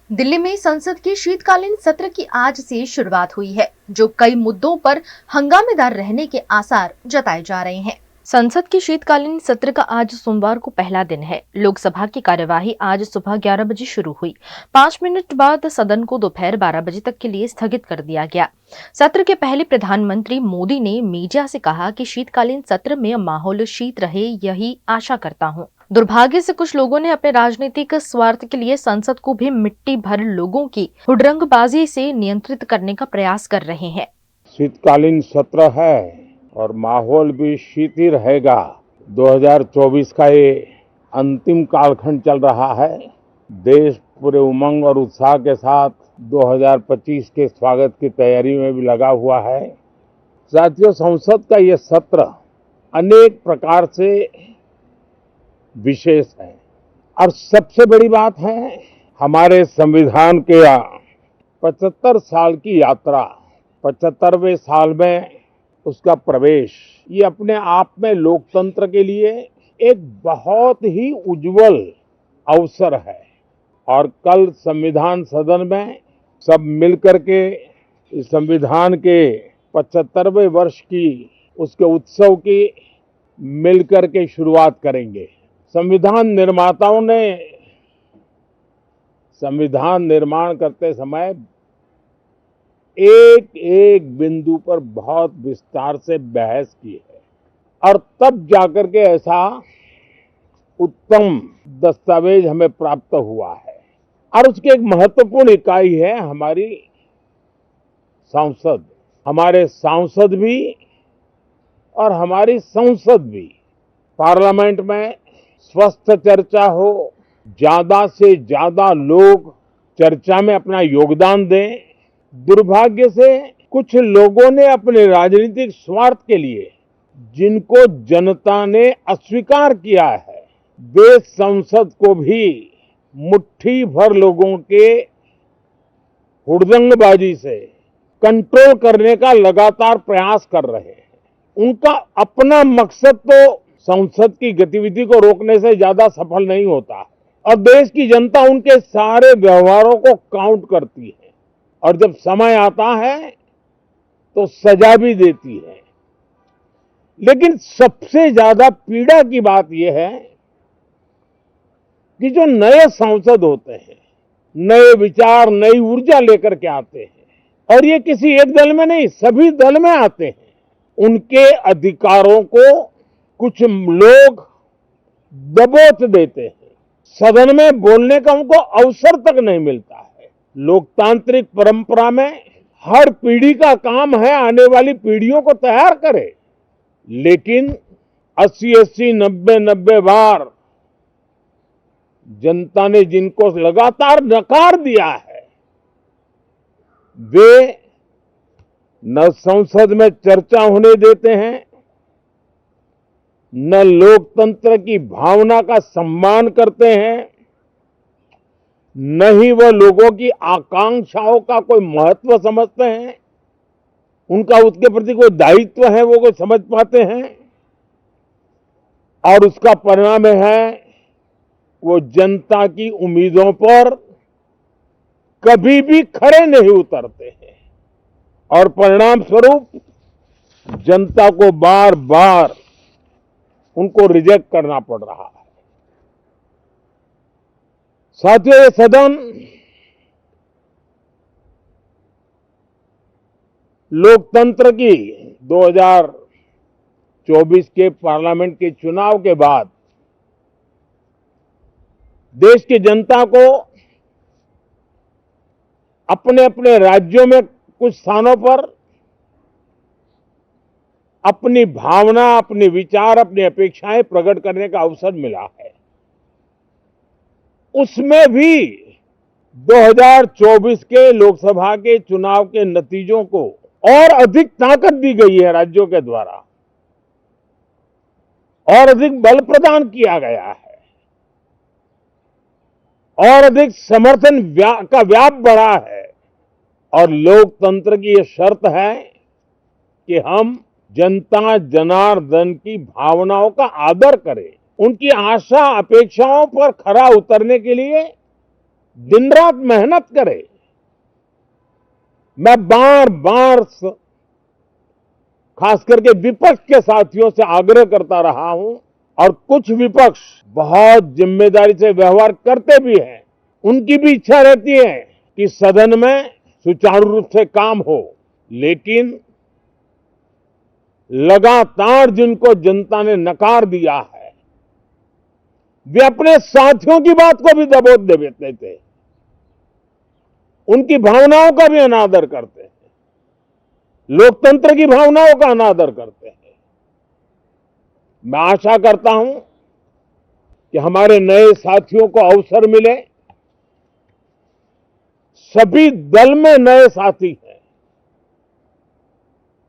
दिल्ली में संसद के शीतकालीन सत्र की आज से शुरुआत हुई है, जो कई मुद्दों पर हंगामेदार रहने के आसार जताए जा रहे हैं। संसद के शीतकालीन सत्र का आज सोमवार को पहला दिन है। लोकसभा की कार्यवाही आज सुबह 11 बजे शुरू हुई। 5 मिनट बाद सदन को दोपहर 12 बजे तक के लिए स्थगित कर दिया गया। सत्र के पहले प्रधानमंत्री मोदी ने मीडिया से कहा कि शीतकालीन सत्र में माहौल शीत रहे, यही आशा करता हूं। दुर्भाग्य से कुछ लोगों ने अपने राजनीतिक स्वार्थ के लिए संसद को भी मिट्टी भर लोगों की हुड़दंगबाजी से नियंत्रित करने का प्रयास कर रहे हैं। शीतकालीन सत्र है और माहौल भी शीत ही रहेगा। 2024 का ये अंतिम कालखंड चल रहा है। देश पूरे उमंग और उत्साह के साथ 2025 के स्वागत की तैयारी में भी लगा हुआ है। साथियों, संसद का ये सत्र अनेक प्रकार से विशेष है और सबसे बड़ी बात है, हमारे संविधान के 75 साल की यात्रा, 75वें साल में उसका प्रवेश, ये अपने आप में लोकतंत्र के लिए एक बहुत ही उज्जवल अवसर है। और कल संविधान सदन में सब मिलकर के इस संविधान के 75वें वर्ष की उसके उत्सव की मिलकर के शुरुआत करेंगे। संविधान निर्माताओं ने संविधान निर्माण करते समय एक एक बिंदु पर बहुत विस्तार से बहस की है और तब जाकर के ऐसा उत्तम दस्तावेज हमें प्राप्त हुआ है। और उसकी एक महत्वपूर्ण इकाई है हमारी संसद। हमारे सांसद भी और हमारी संसद भी। पार्लियामेंट में स्वस्थ चर्चा हो, ज्यादा से ज्यादा लोग चर्चा में अपना योगदान दें। दुर्भाग्य से कुछ लोगों ने अपने राजनीतिक स्वार्थ के लिए, जिनको जनता ने अस्वीकार किया है, वे संसद को भी मुट्ठी भर लोगों के हुड़दंगबाजी से कंट्रोल करने का लगातार प्रयास कर रहे हैं। उनका अपना मकसद तो संसद की गतिविधि को रोकने से ज्यादा सफल नहीं होता है और देश की जनता उनके सारे व्यवहारों को काउंट करती है और जब समय आता है तो सजा भी देती है। लेकिन सबसे ज्यादा पीड़ा की बात यह है कि जो नए सांसद होते हैं, नए विचार, नई ऊर्जा लेकर के आते हैं और ये किसी एक दल में नहीं, सभी दल में आते हैं, उनके अधिकारों को कुछ लोग दबोच देते हैं। सदन में बोलने का उनको अवसर तक नहीं मिलता है। लोकतांत्रिक परंपरा में हर पीढ़ी का काम है आने वाली पीढ़ियों को तैयार करे, लेकिन 80-80, 90-90 बार जनता ने जिनको लगातार नकार दिया है, वे न संसद में चर्चा होने देते हैं, न लोकतंत्र की भावना का सम्मान करते हैं, न ही वह लोगों की आकांक्षाओं का कोई महत्व समझते हैं, उनका उसके प्रति कोई दायित्व है वो कोई समझ पाते हैं। और उसका परिणाम है वो जनता की उम्मीदों पर कभी भी खरे नहीं उतरते हैं और परिणाम स्वरूप जनता को बार बार उनको रिजेक्ट करना पड़ रहा है। साथियों, ये सदन लोकतंत्र की 2024 के पार्लियामेंट के चुनाव के बाद देश की जनता को अपने अपने राज्यों में कुछ स्थानों पर अपनी भावना, अपने विचार, अपनी अपेक्षाएं प्रकट करने का अवसर मिला है। उसमें भी 2024 के लोकसभा के चुनाव के नतीजों को और अधिक ताकत दी गई है राज्यों के द्वारा और अधिक बल प्रदान किया गया है और अधिक समर्थन का व्याप बढ़ा है। और लोकतंत्र की यह शर्त है कि हम जनता जनार्दन की भावनाओं का आदर करें, उनकी आशा अपेक्षाओं पर खरा उतरने के लिए दिन रात मेहनत करे। मैं बार बार खास करके विपक्ष के साथियों से आग्रह करता रहा हूं, और कुछ विपक्ष बहुत जिम्मेदारी से व्यवहार करते भी हैं। उनकी भी इच्छा रहती है कि सदन में सुचारू रूप से काम हो, लेकिन लगातार जिनको जनता ने नकार दिया है, वे अपने साथियों की बात को भी दबोच देते थे, उनकी भावनाओं का भी अनादर करते हैं, लोकतंत्र की भावनाओं का अनादर करते हैं। मैं आशा करता हूं कि हमारे नए साथियों को अवसर मिले। सभी दल में नए साथी हैं,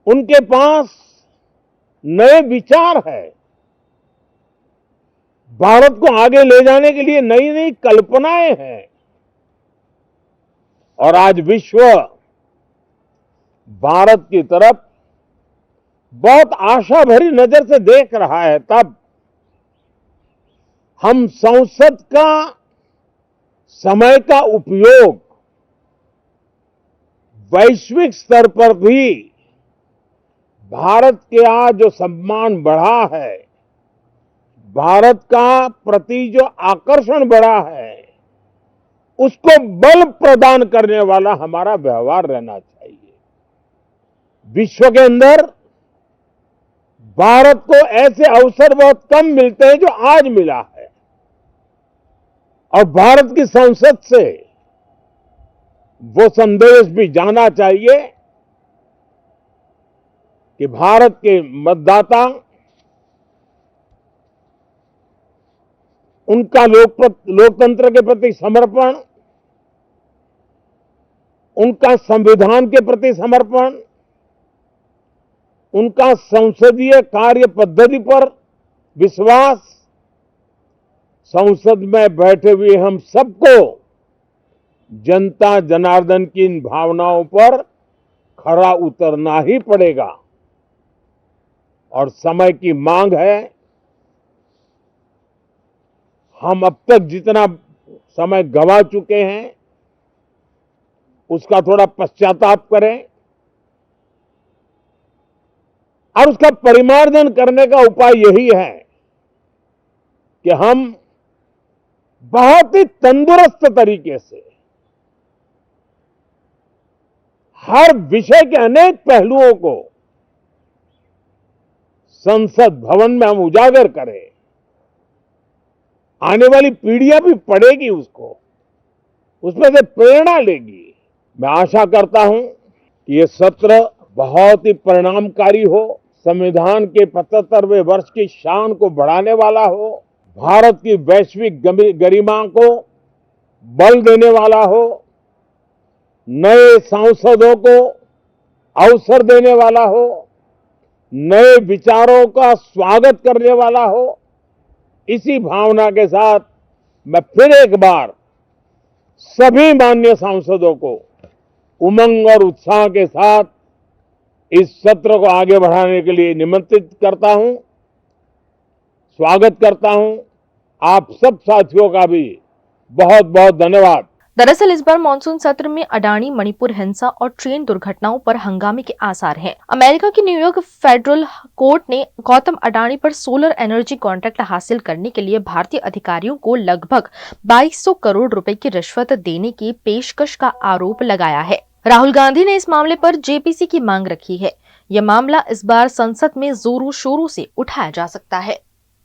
उनके पास नए विचार है, भारत को आगे ले जाने के लिए नई नई कल्पनाएं हैं, और आज विश्व भारत की तरफ बहुत आशा भरी नजर से देख रहा है। तब हम संसद का समय का उपयोग वैश्विक स्तर पर भी भारत के आज जो सम्मान बढ़ा है, भारत का प्रति जो आकर्षण बढ़ा है, उसको बल प्रदान करने वाला हमारा व्यवहार रहना चाहिए। विश्व के अंदर भारत को ऐसे अवसर बहुत कम मिलते हैं जो आज मिला है, और भारत की संसद से वो संदेश भी जाना चाहिए कि भारत के मतदाता, उनका लोकतंत्र के प्रति समर्पण, उनका संविधान के प्रति समर्पण, उनका संसदीय कार्य पद्धति पर विश्वास, संसद में बैठे हुए हम सबको जनता जनार्दन की इन भावनाओं पर खरा उतरना ही पड़ेगा। और समय की मांग है, हम अब तक जितना समय गंवा चुके हैं उसका थोड़ा पश्चाताप करें, और उसका परिमार्जन करने का उपाय यही है कि हम बहुत ही तंदुरुस्त तरीके से हर विषय के अनेक पहलुओं को संसद भवन में हम उजागर करें। आने वाली पीढ़ियां भी पढ़ेगी उसको, उसमें से प्रेरणा लेगी। मैं आशा करता हूं कि ये सत्र बहुत ही परिणामकारी हो, संविधान के 75वें वर्ष की शान को बढ़ाने वाला हो, भारत की वैश्विक गरिमा को बल देने वाला हो, नए सांसदों को अवसर देने वाला हो, नए विचारों का स्वागत करने वाला हो। इसी भावना के साथ मैं फिर एक बार सभी माननीय सांसदों को उमंग और उत्साह के साथ इस सत्र को आगे बढ़ाने के लिए निमंत्रित करता हूं, स्वागत करता हूं। आप सब साथियों का भी बहुत बहुत धन्यवाद। दरअसल इस बार मानसून सत्र में अडानी मणिपुर हिंसा और ट्रेन दुर्घटनाओं पर हंगामे के आसार हैं। अमेरिका की न्यूयॉर्क फेडरल कोर्ट ने गौतम अडानी पर सोलर एनर्जी कॉन्ट्रैक्ट हासिल करने के लिए भारतीय अधिकारियों को लगभग 2200 करोड़ रुपए की रिश्वत देने की पेशकश का आरोप लगाया है। राहुल गांधी ने इस मामले पर जेपीसी की मांग रखी है। यह मामला इस बार संसद में जोरों शोरों से उठाया जा सकता है।